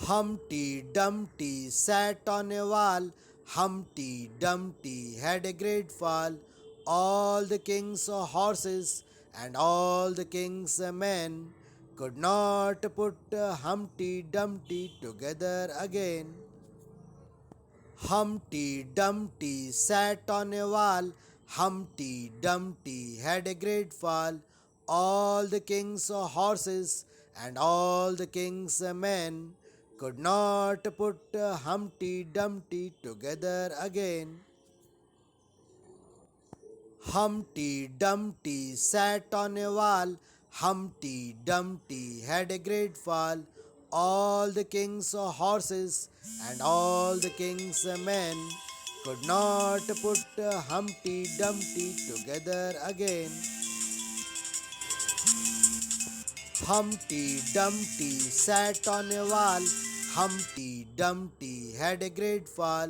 Humpty Dumpty sat on a wall. Humpty Dumpty had a great fall. All the king's horses and all the king's men could not put Humpty Dumpty together again. Humpty Dumpty sat on a wall. Humpty Dumpty had a great fall. All the king's horses and all the king's men could not put Humpty Dumpty together again. Humpty Dumpty sat on a wall. Humpty Dumpty had a great fall. All the king's horses and all the king's men could not put Humpty Dumpty together again. Humpty Dumpty sat on a wall. Humpty Dumpty had a great fall.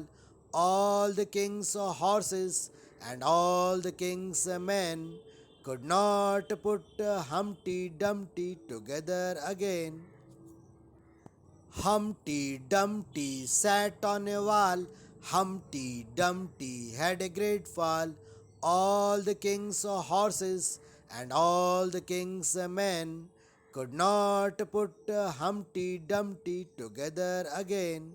All the king's horses and all the king's men could not put Humpty Dumpty together again. Humpty Dumpty sat on a wall. Humpty Dumpty had a great fall. All the king's horses and all the king's men could not put Humpty Dumpty together again.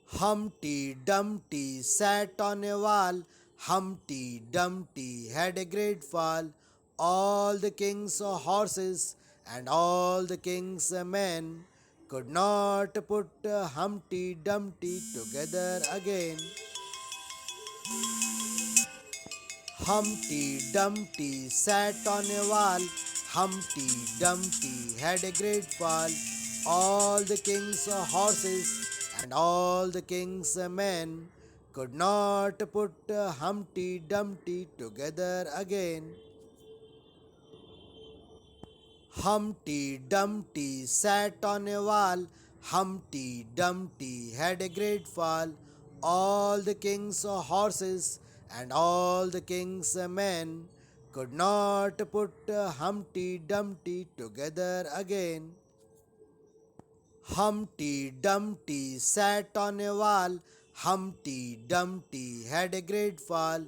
Humpty Dumpty sat on a wall. Humpty Dumpty had a great fall. All the king's horses and all the king's men could not put Humpty Dumpty together again. Humpty Dumpty sat on a wall. Humpty Dumpty had a great fall. All the king's horses and all the king's men could not put Humpty Dumpty together again. Humpty Dumpty sat on a wall. Humpty Dumpty had a great fall. All the king's horses and all the king's men could not put Humpty Dumpty together again. Humpty Dumpty sat on a wall. Humpty Dumpty had a great fall.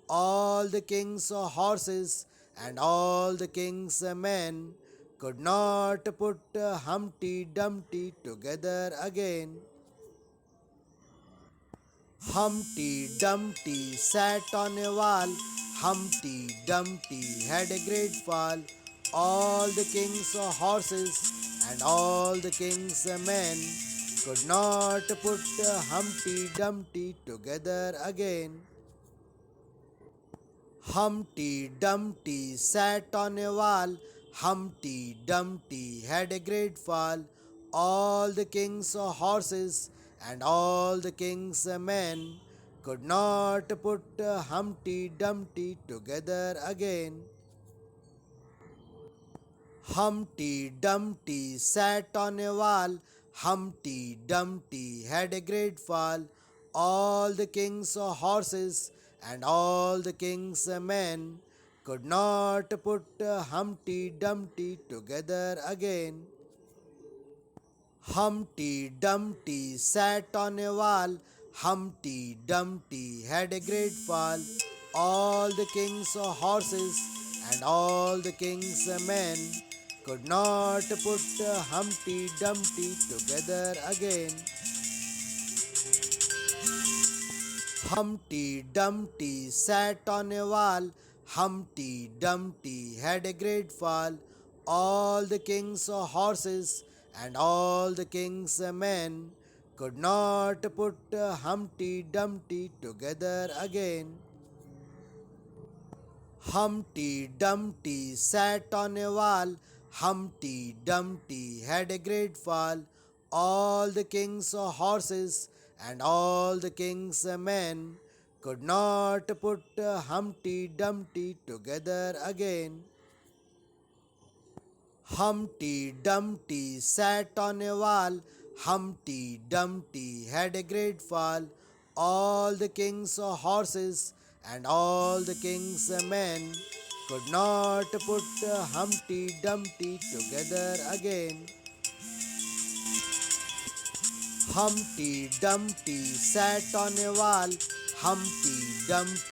All the king's horses and all the king's men could not put Humpty Dumpty together again. Humpty Dumpty sat on a wall. Humpty Dumpty had a great fall. All the king's horses and all the king's men could not put Humpty Dumpty together again. Humpty Dumpty sat on a wall. Humpty Dumpty had a great fall. All the king's horses and all the king's men could not put Humpty Dumpty together again. Humpty Dumpty sat on a wall. Humpty Dumpty had a great fall. All the king's horses and all the king's men could not put Humpty Dumpty together again. Humpty Dumpty sat on a wall. Humpty Dumpty had a great fall. All the king's horses and all the king's men could not put Humpty Dumpty together again. Humpty Dumpty sat on a wall. Humpty Dumpty had a great fall. All the king's horses and all the king's men could not put Humpty Dumpty together again. Humpty Dumpty sat on a wall. Humpty Dumpty had a great fall. All the king's horses and all the king's men could not put Humpty Dumpty together again. Humpty Dumpty sat on a wall. Humpty Dumpty had a great fall. All the king's horses and all the king's men could not put Humpty Dumpty together again. Humpty Dumpty sat on a wall. Humpty Dumpty